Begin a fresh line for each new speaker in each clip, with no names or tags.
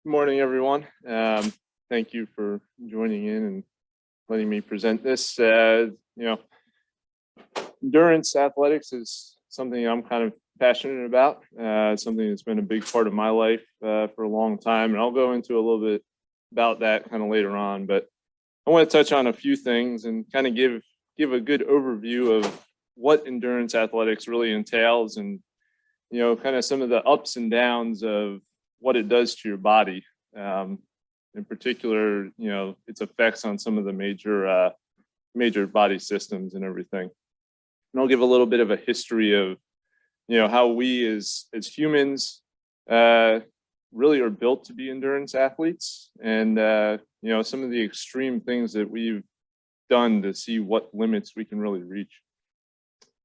Good morning, everyone. Thank you for joining in and letting me present this. Endurance athletics is something I'm kind of passionate about. It's something that's been a big part of my life for a long time, and I'll go into a little bit about that kind of later on. But I want to touch on a few things and kind of give a good overview of what endurance athletics really entails, and kind of some of the ups and downs of what it does to your body. In particular, its effects on some of the major body systems and everything. And I'll give a little bit of a history of, how we as humans really are built to be endurance athletes, and some of the extreme things that we've done to see what limits we can really reach.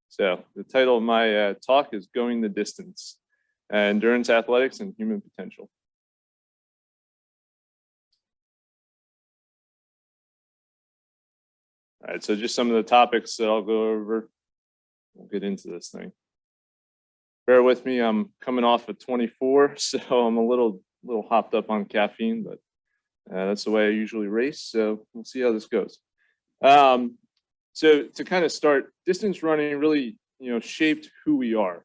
So the title of my talk is Going the Distance, Endurance Athletics and Human Potential. All right, so just some of the topics that I'll go over. We'll get into this thing. Bear with me, I'm coming off of 24, so I'm a little hopped up on caffeine, but that's the way I usually race, so we'll see how this goes. So to kind of start, distance running really, shaped who we are.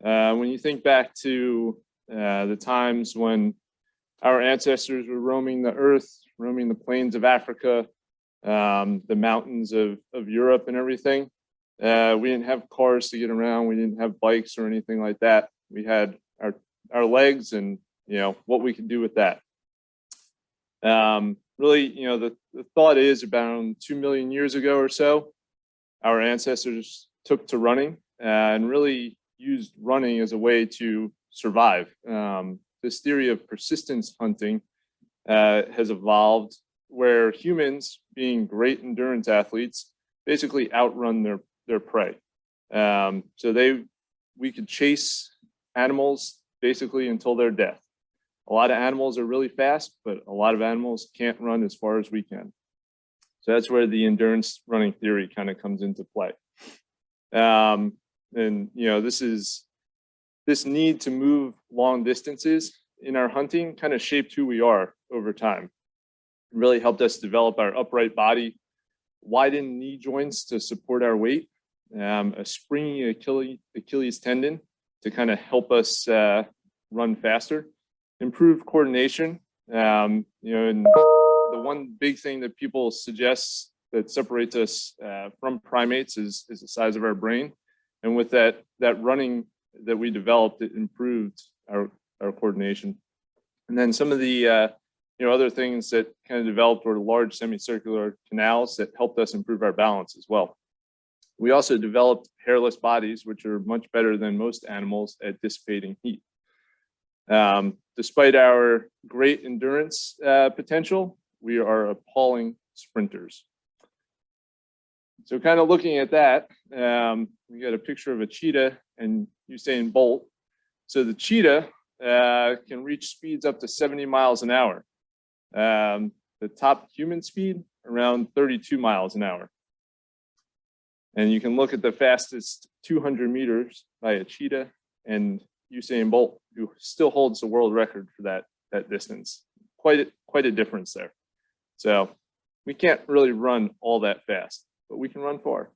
When you think back to the times when our ancestors were roaming the earth, roaming the plains of Africa, the mountains of Europe and everything, we didn't have cars to get around. We didn't have bikes or anything like that. We had our legs and, what we could do with that. Really, the thought is about 2 million years ago or so, our ancestors took to running and really used running as a way to survive. This theory of persistence hunting has evolved, where humans, being great endurance athletes, basically outrun their prey. So we could chase animals basically until their death. A lot of animals are really fast, but a lot of animals can't run as far as we can. So that's where the endurance running theory kind of comes into play. This need to move long distances in our hunting kind of shaped who we are over time. It really helped us develop our upright body, widened knee joints to support our weight, a springy Achilles tendon to kind of help us run faster, improve coordination. And the one big thing that people suggest that separates us from primates is the size of our brain. And with that running that we developed, it improved our coordination. And then some of the other things that kind of developed were large semicircular canals that helped us improve our balance as well. We also developed hairless bodies, which are much better than most animals at dissipating heat. Despite our great endurance potential, we are appalling sprinters. So kind of looking at that, we got a picture of a cheetah and Usain Bolt. So the cheetah can reach speeds up to 70 miles an hour. The top human speed, around 32 miles an hour. And you can look at the fastest 200 meters by a cheetah and Usain Bolt, who still holds the world record for that distance. Quite a difference there. So we can't really run all that fast, but we can run far.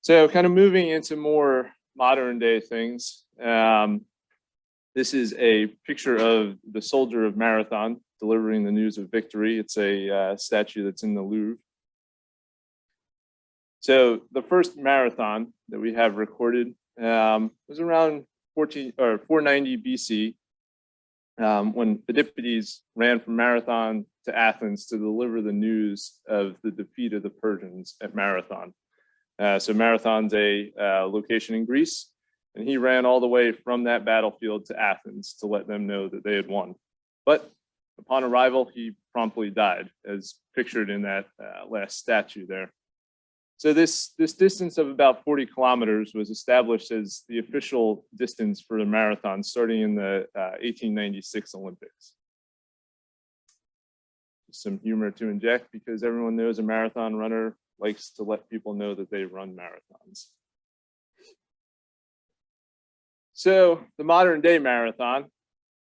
So kind of moving into more modern day things. This is a picture of the soldier of Marathon delivering the news of victory. It's a statue that's in the Louvre. So the first marathon that we have recorded was around 490 BC, when Phidippides ran from Marathon to Athens to deliver the news of the defeat of the Persians at Marathon. So Marathon's a location in Greece, and he ran all the way from that battlefield to Athens to let them know that they had won. But upon arrival, he promptly died, as pictured in that last statue there. So this distance of about 40 kilometers was established as the official distance for the marathon starting in the 1896 Olympics. Some humor to inject, because everyone knows a marathon runner likes to let people know that they run marathons. So the modern day marathon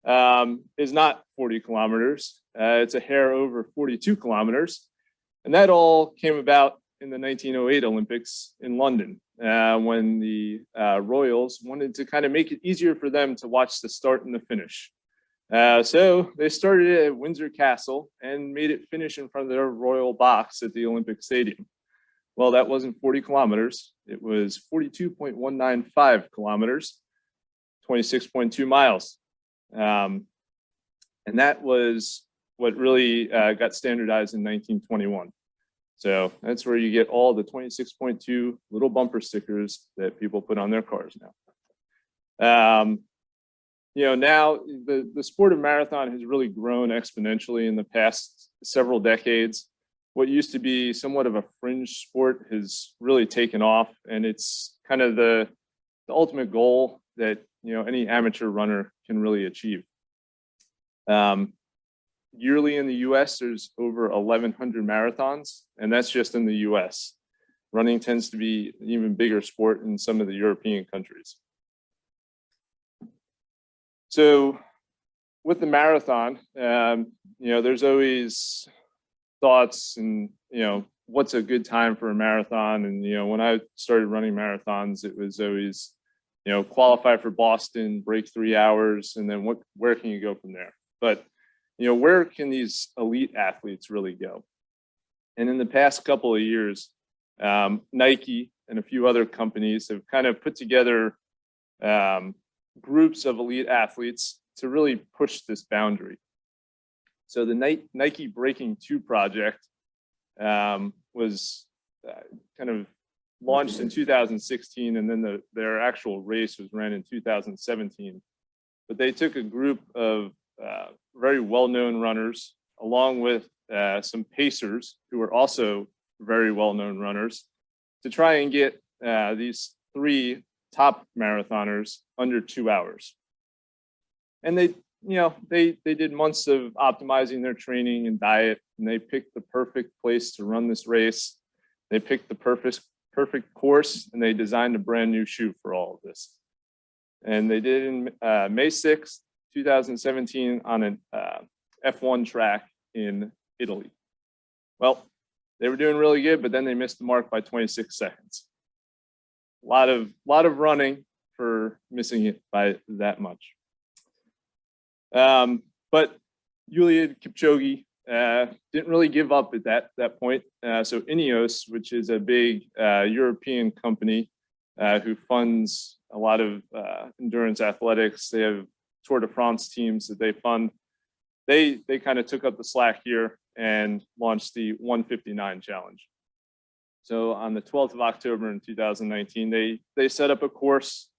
is not 40 kilometers. It's a hair over 42 kilometers. And that all came about in the 1908 Olympics in London, when the Royals wanted to kind of make it easier for them to watch the start and the finish. So they started it at Windsor Castle and made it finish in front of their royal box at the Olympic Stadium. Well, that wasn't 40 kilometers. It was 42.195 kilometers, 26.2 miles. And that was what really got standardized in 1921. So that's where you get all the 26.2 little bumper stickers that people put on their cars now. Now the sport of marathon has really grown exponentially in the past several decades. What used to be somewhat of a fringe sport has really taken off, and it's kind of the ultimate goal that any amateur runner can really achieve. Yearly in the US, there's over 1,100 marathons, and that's just in the US. Running tends to be an even bigger sport in some of the European countries. So with the marathon, there's always thoughts and, what's a good time for a marathon? And, when I started running marathons, it was always, qualify for Boston, break 3 hours, and then where can you go from there? But where can these elite athletes really go? And in the past couple of years, Nike and a few other companies have kind of put together groups of elite athletes to really push this boundary. So the Nike Breaking 2 project was kind of launched in 2016, and then their actual race was ran in 2017. But they took a group of very well-known runners, along with some pacers who are also very well-known runners, to try and get these 3 top marathoners under 2 hours. And they did months of optimizing their training and diet, and they picked the perfect place to run this race. They picked the perfect course, and they designed a brand new shoe for all of this. And they did in May 6th, 2017 on an F1 track in Italy. Well, they were doing really good, but then they missed the mark by 26 seconds. A lot of running for missing it by that much. But Eliud Kipchoge didn't really give up at that point. So Ineos, which is a big European company who funds a lot of endurance athletics, they have Tour de France teams that they fund. They kind of took up the slack here and launched the 159 challenge. So on the 12th of October in 2019, they set up a course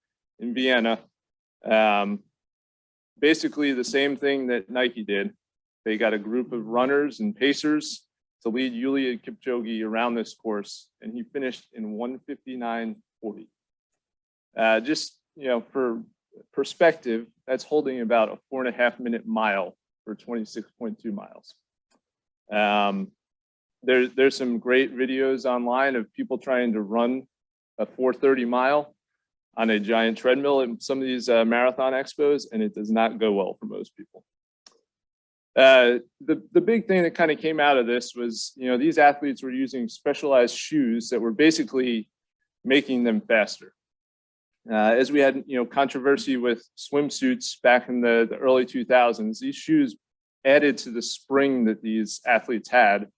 in Vienna. Basically the same thing that Nike did. They got a group of runners and pacers to lead Eliud Kipchoge around this course, and he finished in 159.40. Just for perspective, that's holding about a 4.5-minute mile for 26.2 miles. There's some great videos online of people trying to run a 4:30 mile on a giant treadmill in some of these marathon expos, and it does not go well for most people. The big thing that kind of came out of this was, these athletes were using specialized shoes that were basically making them faster. As we had, controversy with swimsuits back in the early 2000s, these shoes added to the spring that these athletes had.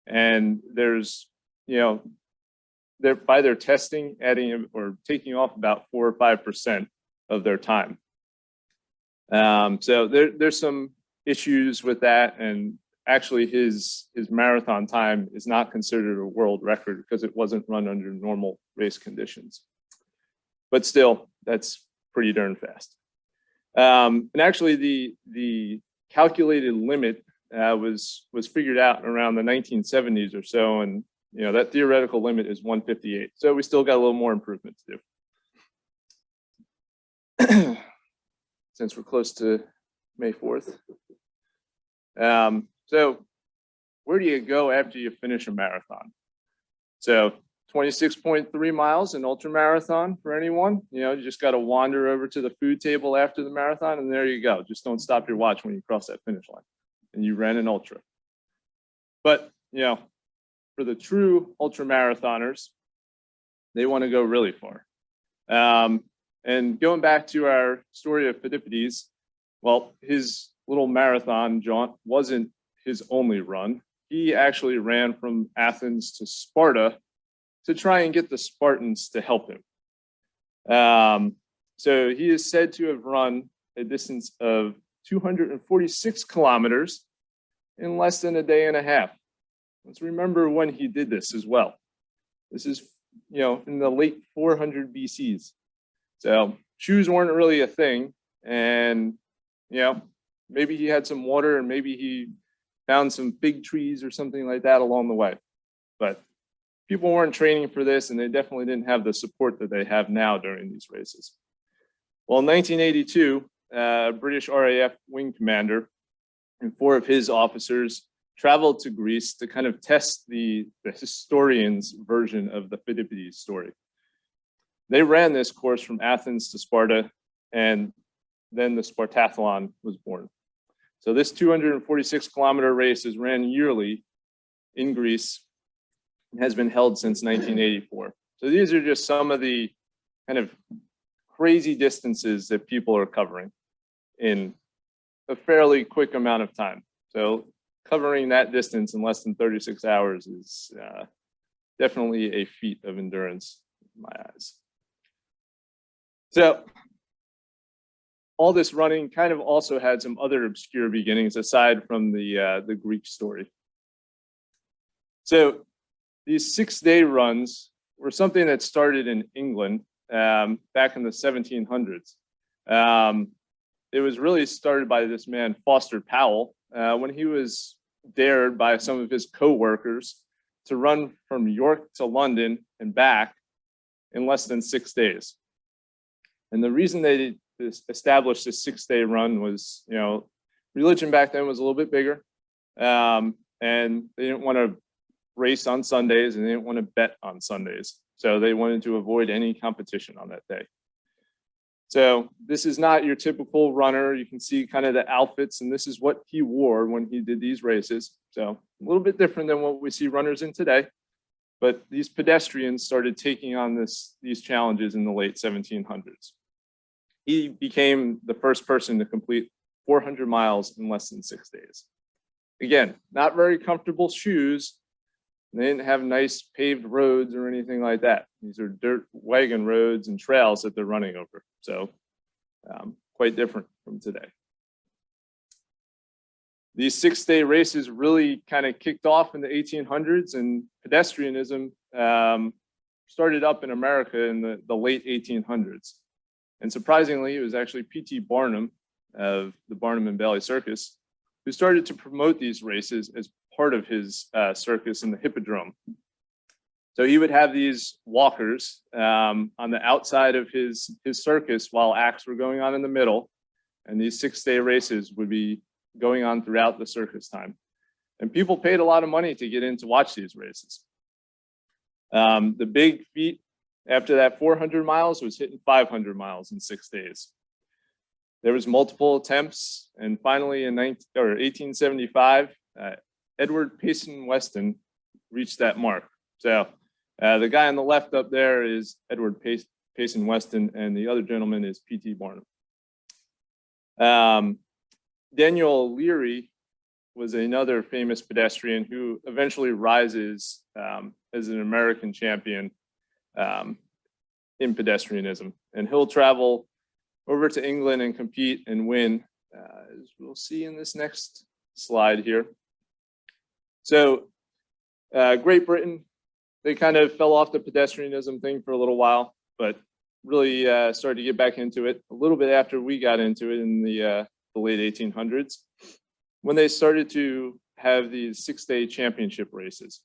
And there's, they're by their testing adding or taking off about 4 or 5% of their time. So there's some issues with that, and actually his marathon time is not considered a world record because it wasn't run under normal race conditions. But still, that's pretty darn fast. And actually, the calculated limit was figured out around the 1970s or so, and that theoretical limit is 158. So we still got a little more improvement to do. Since we're close to May 4th. So where do you go after you finish a marathon? So 26.3 miles, an ultra marathon for anyone. You just got to wander over to the food table after the marathon, and there you go. Just don't stop your watch when you cross that finish line, and you ran an ultra. But for the true ultra marathoners, they want to go really far. And going back to our story of Phidippides, well, his little marathon jaunt wasn't his only run. He actually ran from Athens to Sparta to try and get the Spartans to help him. So he is said to have run a distance of 246 kilometers in less than a day and a half. Let's remember when he did this as well. This is, in the late 400 BCs. So shoes weren't really a thing. And, maybe he had some water and maybe he found some fig trees or something like that along the way. But people weren't training for this, and they definitely didn't have the support that they have now during these races. Well, in 1982, British RAF wing commander and 4 of his officers traveled to Greece to kind of test the historian's version of the Phidippides story. They ran this course from Athens to Sparta, and then the Spartathlon was born. So this 246-kilometer race is ran yearly in Greece and has been held since 1984. So these are just some of the kind of crazy distances that people are covering in a fairly quick amount of time. So covering that distance in less than 36 hours is definitely a feat of endurance in my eyes. So all this running kind of also had some other obscure beginnings aside from the Greek story. So these 6-day runs were something that started in England back in the 1700s. It was really started by this man, Foster Powell, when he was dared by some of his co-workers to run from York to London and back in less than 6 days. And the reason they established this 6-day run was, religion back then was a little bit bigger, and they didn't want to race on Sundays and they didn't want to bet on Sundays. So they wanted to avoid any competition on that day. So this is not your typical runner. You can see kind of the outfits, and this is what he wore when he did these races. So a little bit different than what we see runners in today. But these pedestrians started taking on these challenges in the late 1700s. He became the first person to complete 400 miles in less than 6 days. Again, not very comfortable shoes. They didn't have nice paved roads or anything like that. These are dirt wagon roads and trails that they're running over. So quite different from today. These 6-day races really kind of kicked off in the 1800s, and pedestrianism started up in America in the late 1800s. And surprisingly, it was actually P.T. Barnum of the Barnum and Bailey Circus who started to promote these races as part of his circus in the Hippodrome. So he would have these walkers on the outside of his circus while acts were going on in the middle, and these 6-day races would be going on throughout the circus time. And people paid a lot of money to get in to watch these races. The big feat after that 400 miles was hitting 500 miles in 6 days. There was multiple attempts, and finally in 1875, Edward Payson Weston reached that mark. So the guy on the left up there is Edward Payson Weston, and the other gentleman is P.T. Barnum. Daniel Leary was another famous pedestrian who eventually rises as an American champion in pedestrianism. And he'll travel over to England and compete and win, as we'll see in this next slide here. So Great Britain, they kind of fell off the pedestrianism thing for a little while, but really started to get back into it a little bit after we got into it in the late 1800s, when they started to have these 6-day championship races.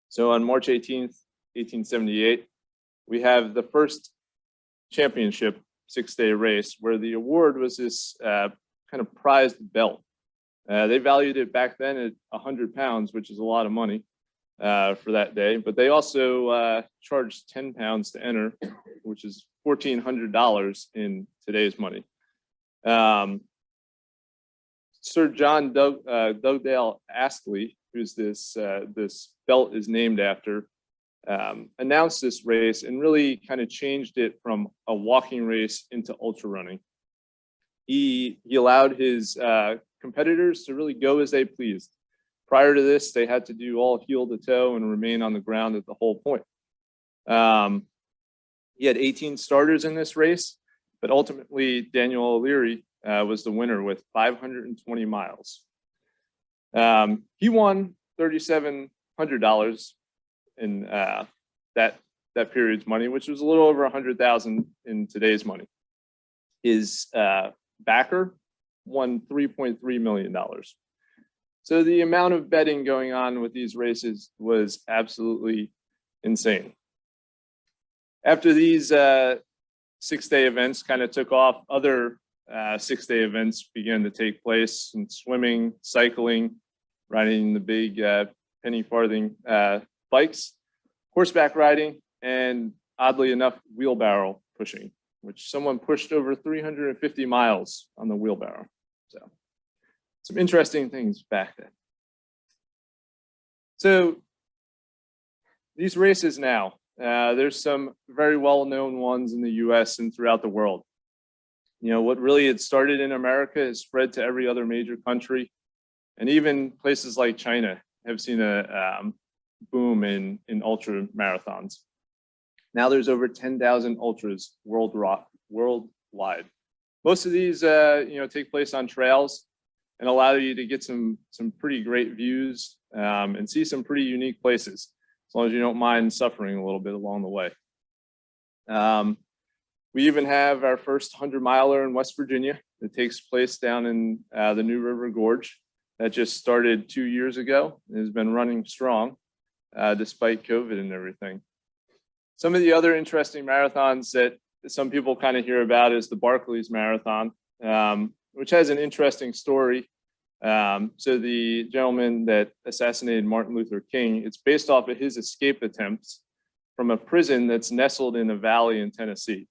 So on March 18th, 1878, we have the first championship 6-day race, where the award was this kind of prized belt. They valued it back then at 100 pounds, which is a lot of money. for that day, but they also charged 10 pounds to enter, which is $1,400 in today's money. Sir John Dugdale Astley, who's this belt is named after, announced this race and really kind of changed it from a walking race into ultra running. He allowed his competitors to really go as they pleased. Prior to this, they had to do all heel to toe and remain on the ground at the whole point. He had 18 starters in this race, but ultimately Daniel O'Leary was the winner with 520 miles. He won $3,700 in that period's money, which was a little over 100,000 in today's money. His backer won $3.3 million. So the amount of betting going on with these races was absolutely insane. After these 6-day events kind of took off, other 6-day events began to take place in swimming, cycling, riding the big penny farthing bikes, horseback riding, and oddly enough, wheelbarrow pushing, which someone pushed over 350 miles on the wheelbarrow. So some interesting things back then. So these races now, there's some very well-known ones in the US and throughout the world. You know, what really had started in America has spread to every other major country. And even places like China have seen a boom in ultra marathons. Now there's over 10,000 ultras worldwide. Most of these, take place on trails and allow you to get some pretty great views and see some pretty unique places, as long as you don't mind suffering a little bit along the way. We even have our first 100-miler in West Virginia that takes place down in the New River Gorge. That just started 2 years ago and has been running strong despite COVID and everything. Some of the other interesting marathons that some people kind of hear about is the Barclays Marathon, which has an interesting story. So the gentleman that assassinated Martin Luther King, it's based off of his escape attempts from a prison that's nestled in a valley in Tennessee.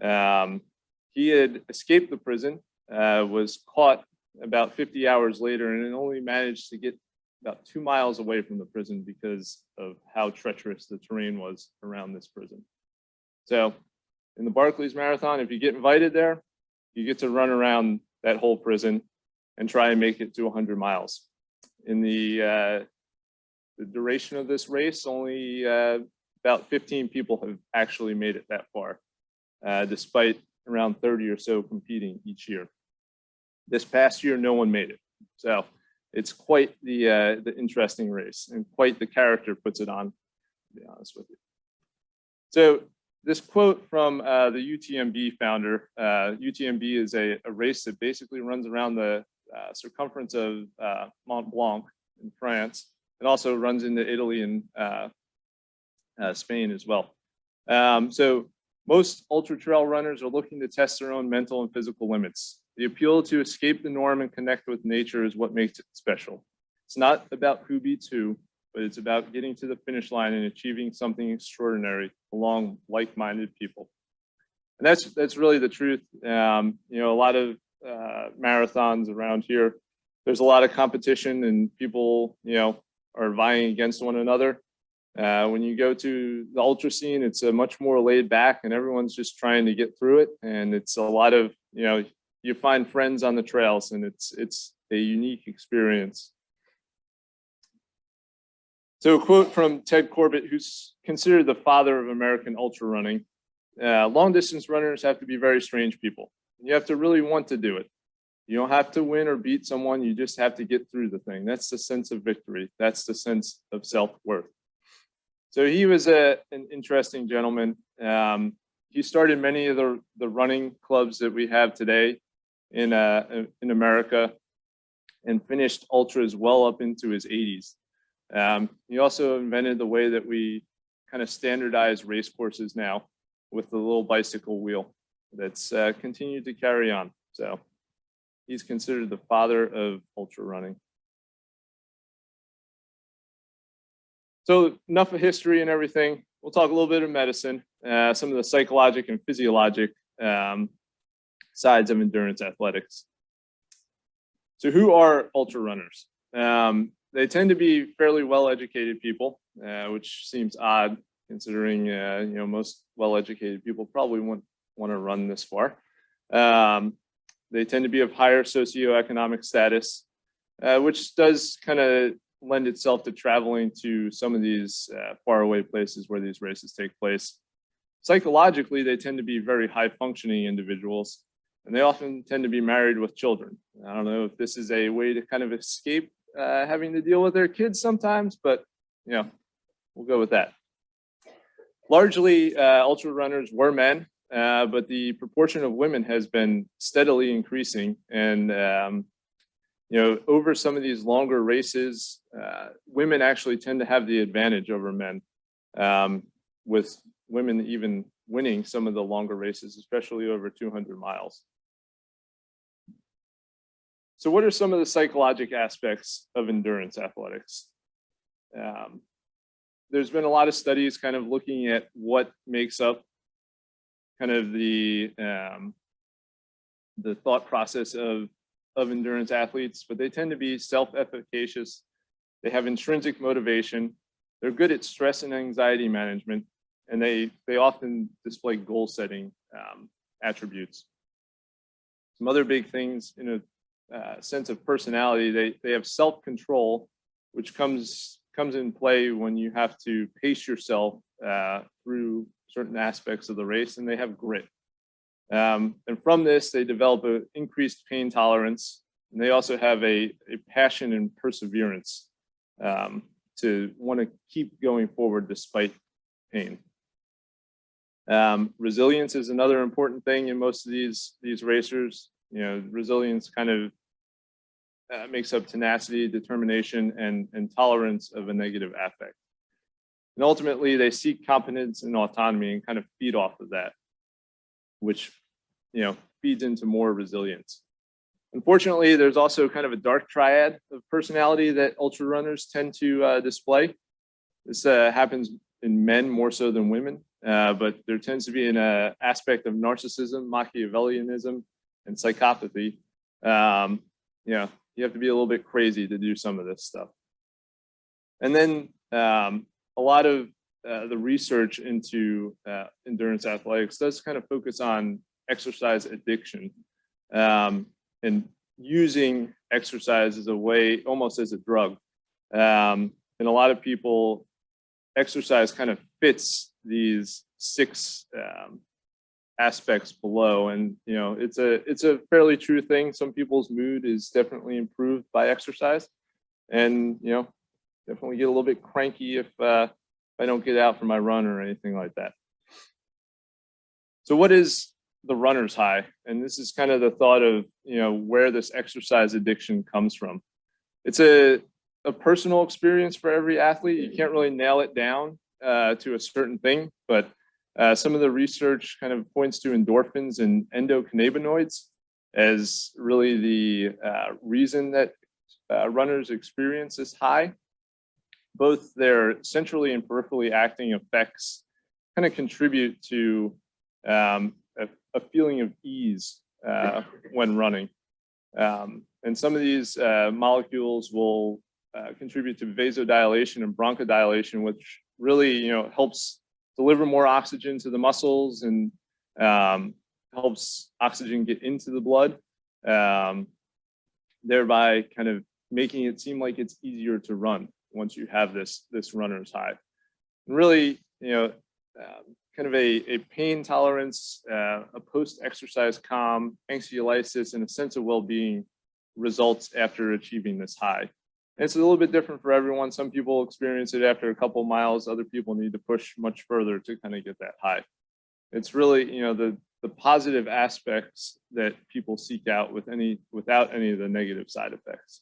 He had escaped the prison, was caught about 50 hours later, and only managed to get about 2 miles away from the prison because of how treacherous the terrain was around this prison. So in the Barclays Marathon, if you get invited there, you get to run around that whole prison and try and make it to 100 miles. In the duration of this race, only about 15 people have actually made it that far, despite around 30 or so competing each year. This past year, no one made it. So it's quite the interesting race, and quite the character puts it on, to be honest with you. So this quote from the UTMB founder, UTMB is a race that basically runs around the circumference of Mont Blanc in France, and also runs into Italy and Spain as well. So most ultra trail runners are looking to test their own mental and physical limits. The appeal to escape the norm and connect with nature is what makes it special. It's not about who beats who, but it's about getting to the finish line and achieving something extraordinary along like-minded people. And that's really the truth. A lot of marathons around here, there's a lot of competition, and people, are vying against one another. When you go to the ultra scene, it's a much more laid back, and everyone's just trying to get through it. And it's a lot of, you find friends on the trails, and it's a unique experience. So a quote from Ted Corbett, who's considered the father of American ultra running: long distance runners have to be very strange people. You have to really want to do it. You don't have to win or beat someone. You just have to get through the thing. That's the sense of victory. That's the sense of self-worth. So he was an interesting gentleman. He started many of the running clubs that we have today in America, and finished ultras well up into his 80s. He also invented the way that we kind of standardize race courses now with the little bicycle wheel that's continued to carry on. So he's considered the father of ultra running. So enough of history and everything. We'll talk a little bit of medicine, some of the psychologic and physiologic sides of endurance athletics. So who are ultra runners? They tend to be fairly well-educated people, which seems odd considering most well-educated people probably won't want to run this far. They tend to be of higher socioeconomic status, which does kind of lend itself to traveling to some of these faraway places where these races take place. Psychologically, they tend to be very high-functioning individuals, and they often tend to be married with children. I don't know if this is a way to kind of escape having to deal with their kids sometimes, but we'll go with that. Largely, ultra runners were men, but the proportion of women has been steadily increasing, and over some of these longer races, women actually tend to have the advantage over men, with women even winning some of the longer races, especially over 200 miles. So what are some of the psychological aspects of endurance athletics? There's been a lot of studies kind of looking at what makes up kind of the thought process of endurance athletes, but they tend to be self-efficacious. They have intrinsic motivation. They're good at stress and anxiety management, and they often display goal-setting attributes. Some other big things in a sense of personality, they have self-control, which comes in play when you have to pace yourself through certain aspects of the race, and they have grit. And from this, they develop an increased pain tolerance, and they also have a passion and perseverance to want to keep going forward despite pain. Resilience is another important thing in most of these racers. Resilience kind of makes up tenacity, determination, and tolerance of a negative affect. And ultimately, they seek competence and autonomy and kind of feed off of that, which feeds into more resilience. Unfortunately, there's also kind of a dark triad of personality that ultra runners tend to display. This happens in men more so than women, but there tends to be an aspect of narcissism, Machiavellianism, and psychopathy. You have to be a little bit crazy to do some of this stuff. And then a lot of the research into endurance athletics does kind of focus on exercise addiction and using exercise as a way, almost as a drug. And a lot of people, exercise kind of fits these 6 aspects below, and it's a fairly true thing. Some people's mood is definitely improved by exercise, and definitely get a little bit cranky if I don't get out for my run or anything like that. So what is the runner's high? And this is kind of the thought of where this exercise addiction comes from. It's a personal experience for every athlete. You can't really nail it down to a certain thing, but some of the research kind of points to endorphins and endocannabinoids as really the reason that runners experience this high. Both their centrally and peripherally acting effects kind of contribute to a feeling of ease when running. And some of these molecules will contribute to vasodilation and bronchodilation, which really helps deliver more oxygen to the muscles and helps oxygen get into the blood, thereby kind of making it seem like it's easier to run once you have this runner's high. And really, kind of a pain tolerance, a post-exercise calm, anxiolysis, and a sense of well-being results after achieving this high. And it's a little bit different for everyone. Some people experience it after a couple miles. Other people need to push much further to kind of get that high. It's really, the positive aspects that people seek out without any of the negative side effects.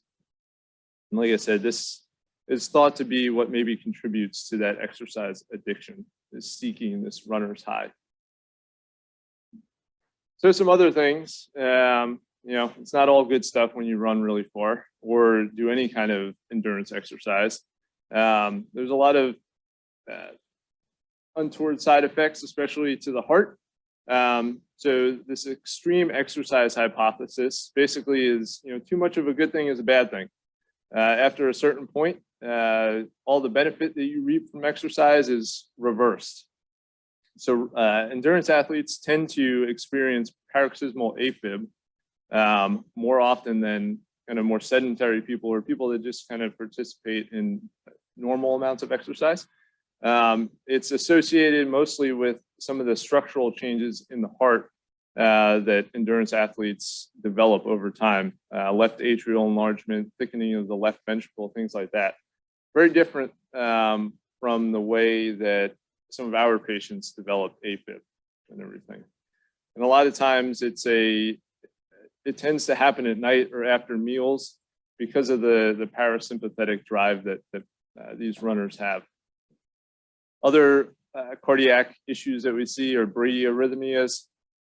And like I said, this is thought to be what maybe contributes to that exercise addiction, is seeking this runner's high. So some other things, it's not all good stuff when you run really far or do any kind of endurance exercise. There's a lot of untoward side effects, especially to the heart. So this extreme exercise hypothesis basically is, too much of a good thing is a bad thing. After a certain point, all the benefit that you reap from exercise is reversed. So endurance athletes tend to experience paroxysmal AFib more often than kind of more sedentary people or people that just kind of participate in normal amounts of exercise. It's associated mostly with some of the structural changes in the heart that endurance athletes develop over time. Left atrial enlargement, thickening of the left ventricle, things like that. Very different from the way that some of our patients develop AFib and everything. And a lot of times it tends to happen at night or after meals because of the parasympathetic drive that these runners have. Other cardiac issues that we see are bradyarrhythmias,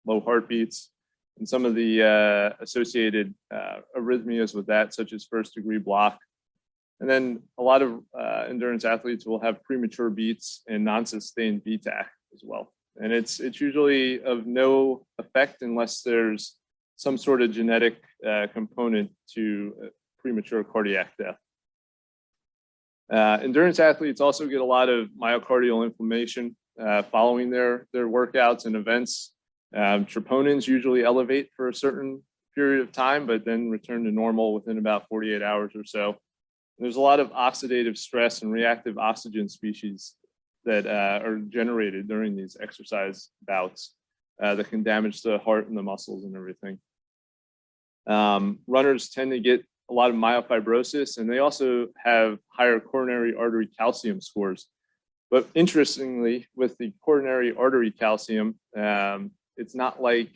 low heartbeats, and some of the associated arrhythmias with that, such as first-degree block. And then a lot of endurance athletes will have premature beats and non-sustained VTAC as well. And it's usually of no effect unless there's some sort of genetic component to premature cardiac death. Endurance athletes also get a lot of myocardial inflammation following their workouts and events. Troponins usually elevate for a certain period of time, but then return to normal within about 48 hours or so. There's a lot of oxidative stress and reactive oxygen species that are generated during these exercise bouts that can damage the heart and the muscles and everything. Runners tend to get a lot of myofibrosis, and they also have higher coronary artery calcium scores. But interestingly, with the coronary artery calcium, it's not like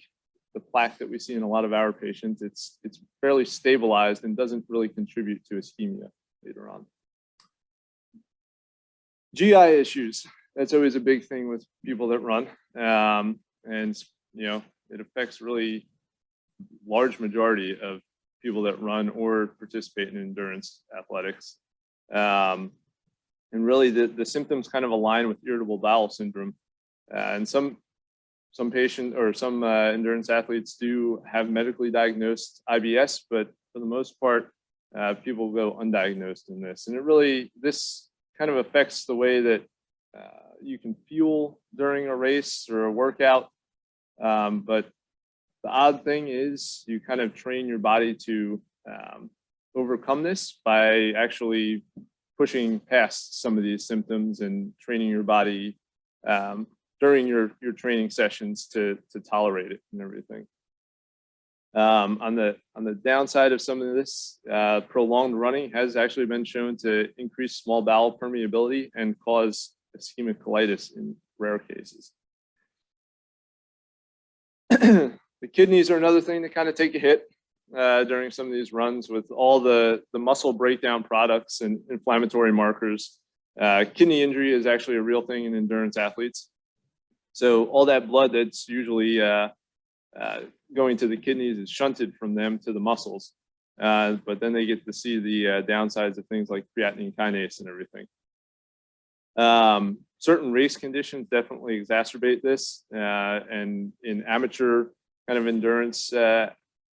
the plaque that we see in a lot of our patients. It's fairly stabilized and doesn't really contribute to ischemia later on. GI issues, that's always a big thing with people that run. And it affects really large majority of people that run or participate in endurance athletics. And really the symptoms kind of align with irritable bowel syndrome. And some patient or some endurance athletes do have medically diagnosed IBS, but for the most part, people go undiagnosed in this. And this kind of affects the way that you can fuel during a race or a workout. But the odd thing is you kind of train your body to overcome this by actually pushing past some of these symptoms and training your body during your training sessions to tolerate it and everything. On the downside of some of this, prolonged running has actually been shown to increase small bowel permeability and cause ischemic colitis in rare cases. The kidneys are another thing that kind of take a hit during some of these runs with all the muscle breakdown products and inflammatory markers. Kidney injury is actually a real thing in endurance athletes. So all that blood that's usually going to the kidneys is shunted from them to the muscles. But then they get to see the downsides of things like creatinine kinase and everything. Certain race conditions definitely exacerbate this. And in amateur kind of endurance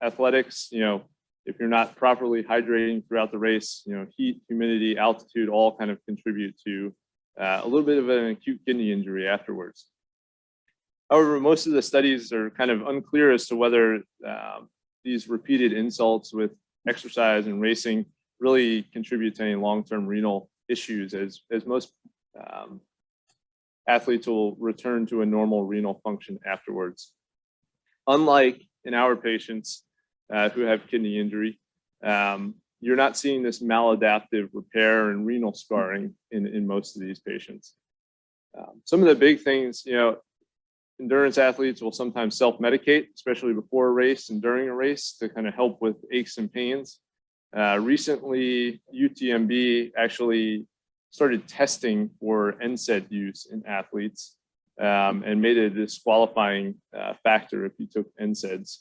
athletics, if you're not properly hydrating throughout the race, heat, humidity, altitude all kind of contribute to a little bit of an acute kidney injury afterwards. However, most of the studies are kind of unclear as to whether these repeated insults with exercise and racing really contribute to any long-term renal issues, as most athletes will return to a normal renal function afterwards. Unlike in our patients who have kidney injury, you're not seeing this maladaptive repair and renal scarring in most of these patients. Some of the big things, endurance athletes will sometimes self-medicate, especially before a race and during a race, to kind of help with aches and pains. Recently, UTMB actually started testing for NSAID use in athletes and made it a disqualifying factor if you took NSAIDs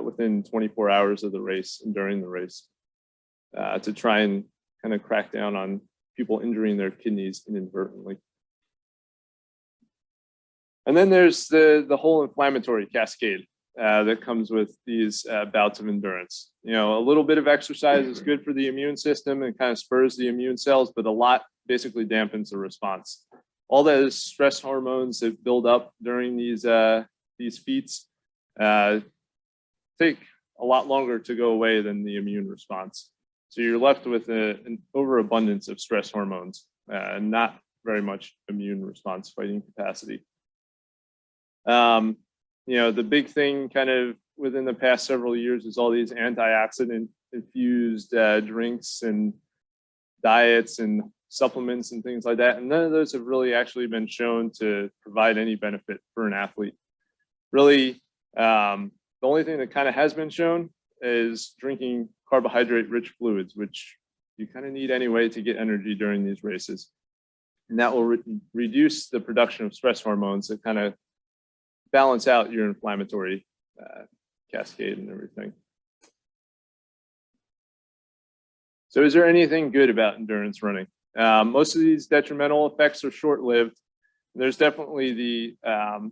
within 24 hours of the race and during the race to try and kind of crack down on people injuring their kidneys inadvertently. And then there's the whole inflammatory cascade that comes with these bouts of endurance. You know, a little bit of exercise is good for the immune system and kind of spurs the immune cells, but a lot basically dampens the response. All those stress hormones that build up during these feats take a lot longer to go away than the immune response. So you're left with an overabundance of stress hormones, not very much immune response fighting capacity. You know, the big thing kind of within the past several years is all these antioxidant infused drinks and diets and supplements and things like that. And none of those have really actually been shown to provide any benefit for an athlete. Really, the only thing that kind of has been shown is drinking carbohydrate rich fluids, which you kind of need anyway to get energy during these races. And that will reduce the production of stress hormones that kind of balance out your inflammatory cascade and everything. So is there anything good about endurance running? Most of these detrimental effects are short-lived. There's definitely the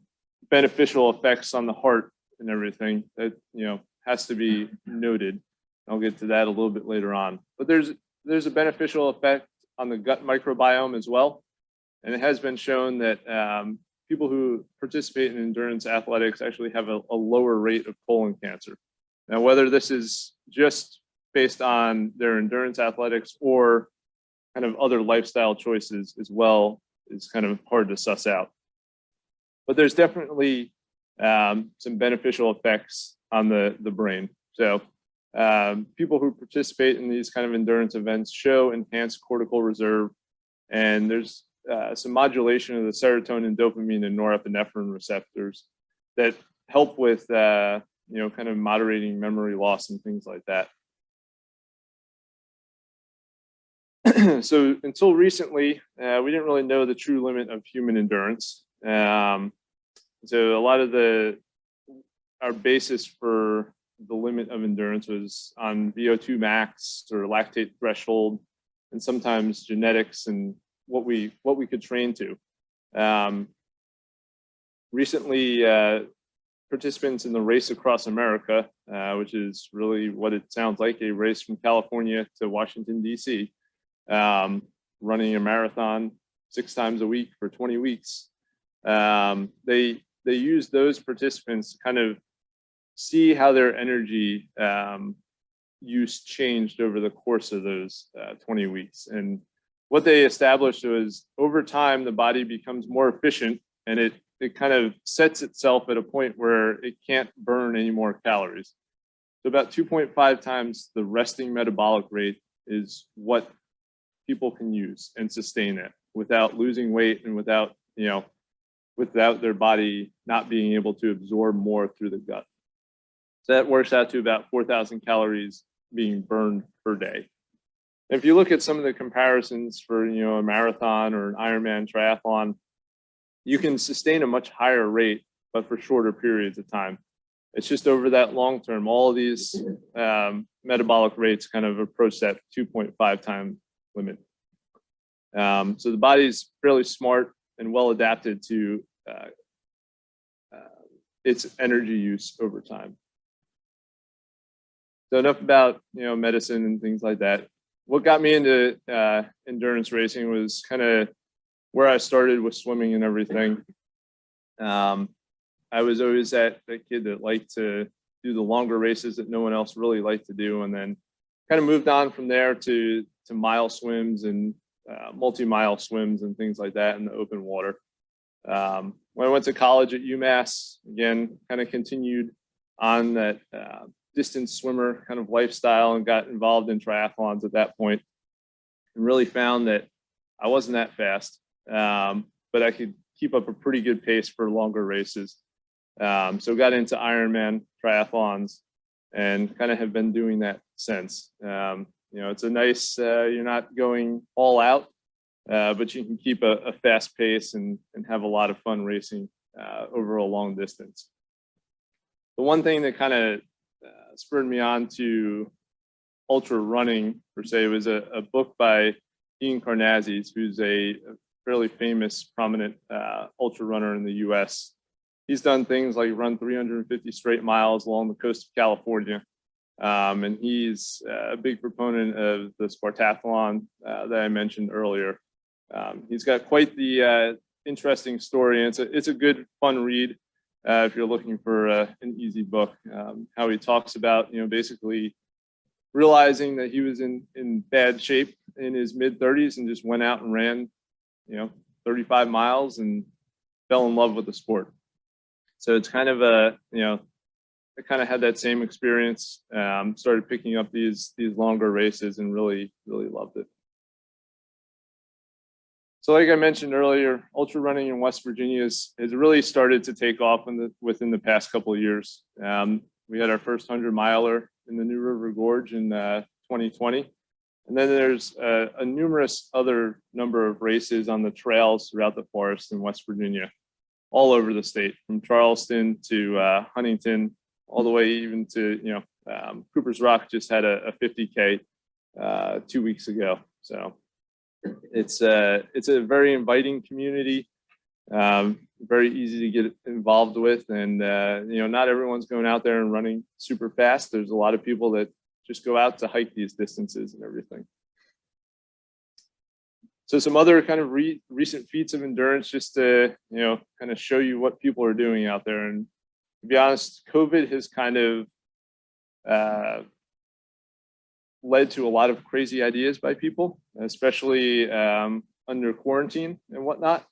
beneficial effects on the heart and everything that, you know, has to be noted. I'll get to that a little bit later on. But there's a beneficial effect on the gut microbiome as well. And it has been shown that people who participate in endurance athletics actually have a lower rate of colon cancer. Now, whether this is just based on their endurance athletics or kind of other lifestyle choices as well is kind of hard to suss out. But there's definitely some beneficial effects on the brain. So people who participate in these kind of endurance events show enhanced cortical reserve, and there's some modulation of the serotonin, dopamine, and norepinephrine receptors that help with, you know, kind of moderating memory loss and things like that. So until recently, we didn't really know the true limit of human endurance. So a lot of our basis for the limit of endurance was on VO2 max or lactate threshold, and sometimes genetics and what we could train to. Recently, participants in the Race Across America, which is really what it sounds like, a race from California to Washington, D.C., running a marathon 6 times a week for 20 weeks. They use those participants to kind of see how their energy use changed over the course of those 20 weeks. And what they established was over time, the body becomes more efficient, and it kind of sets itself at a point where it can't burn any more calories. So about 2.5 times the resting metabolic rate is what people can use and sustain it without losing weight and without, you know, without their body not being able to absorb more through the gut. So that works out to about 4,000 calories being burned per day. If you look at some of the comparisons for, you know, a marathon or an Ironman triathlon, you can sustain a much higher rate, but for shorter periods of time. It's just over that long term, all of these metabolic rates kind of approach that 2.5 time limit. So the body is fairly smart and well adapted to its energy use over time. So enough about, you know, medicine and things like that. What got me into endurance racing was kind of where I started with swimming and everything. I was always that kid that liked to do the longer races that no one else really liked to do, and then kind of moved on from there to mile swims and multi-mile swims and things like that in the open water. When I went to college at UMass, again, kind of continued on that distance swimmer kind of lifestyle and got involved in triathlons at that point, and really found that I wasn't that fast, but I could keep up a pretty good pace for longer races. So got into Ironman triathlons and kind of have been doing that since. You know, it's a nice, you're not going all out, but you can keep a fast pace and have a lot of fun racing over a long distance. The one thing that kind of spurred me on to ultra running per se was a book by Ian Carnazes, who's a fairly famous, prominent ultra runner in the US. He's done things like run 350 straight miles along the coast of California. And he's a big proponent of the Spartathlon that I mentioned earlier. He's got quite the interesting story, and it's a good, fun read if you're looking for an easy book. How he talks about, basically realizing that he was in bad shape in his mid-30s and just went out and ran, 35 miles and fell in love with the sport. So it's kind of I kind of had that same experience. Started picking up these longer races and really loved it. So like I mentioned earlier, ultra running in West Virginia has really started to take off within the past couple of years. We had our first 100-miler in the New River Gorge in 2020. And then there's a numerous other number of races on the trails throughout the forest in West Virginia, all over the state, from Charleston to Huntington, all the way even to, Cooper's Rock just had a 50K 2 weeks ago. So it's a very inviting community, very easy to get involved with. And, not everyone's going out there and running super fast. There's a lot of people that just go out to hike these distances and everything. So some other kind of recent feats of endurance, just to, kind of show you what people are doing out there. And to be honest, COVID has kind of led to a lot of crazy ideas by people, especially under quarantine and whatnot.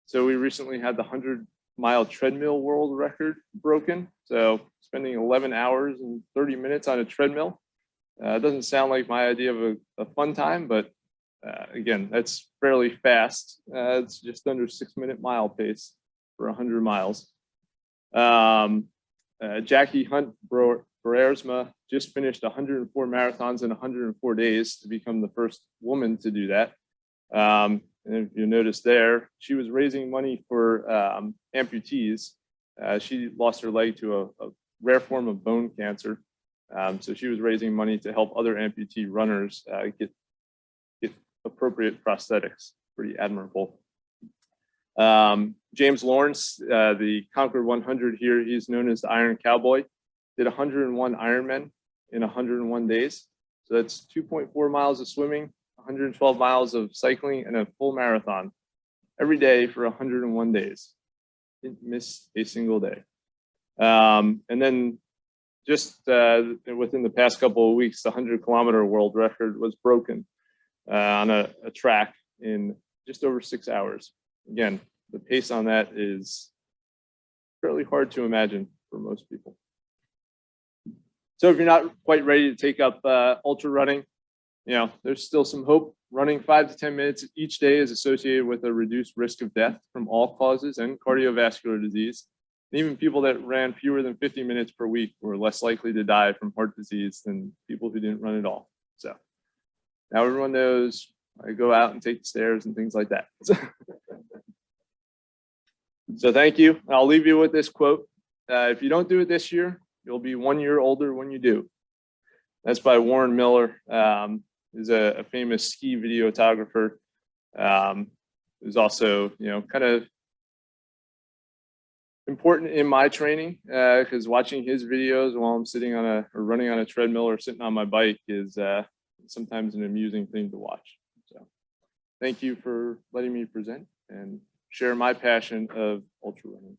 So we recently had the 100-mile treadmill world record broken. So spending 11 hours and 30 minutes on a treadmill. It doesn't sound like my idea of a fun time, but again, that's fairly fast. It's just under 6-minute mile pace for 100 miles. Jackie Hunt Breersma just finished 104 marathons in 104 days to become the first woman to do that. And if you notice there, she was raising money for amputees. She lost her leg to a rare form of bone cancer. So she was raising money to help other amputee runners get appropriate prosthetics. Pretty admirable. James Lawrence, the Concord 100 here, he's known as the Iron Cowboy, did 101 Ironmen in 101 days. So that's 2.4 miles of swimming, 112 miles of cycling, and a full marathon every day for 101 days. Didn't miss a single day. And then just within the past couple of weeks, the 100-kilometer world record was broken on a track in just over 6 hours. Again, the pace on that is fairly hard to imagine for most people. So if you're not quite ready to take up ultra running, there's still some hope. Running 5 to 10 minutes each day is associated with a reduced risk of death from all causes and cardiovascular disease. And even people that ran fewer than 50 minutes per week were less likely to die from heart disease than people who didn't run at all. So now everyone knows I go out and take the stairs and things like that. So thank you. I'll leave you with this quote. If you don't do it this year, you'll be 1 year older when you do. That's by Warren Miller. He's a famous ski videographer. Who's also, kind of important in my training, because watching his videos while I'm sitting or running on a treadmill or sitting on my bike is sometimes an amusing thing to watch. So thank you for letting me present and share my passion of ultra running.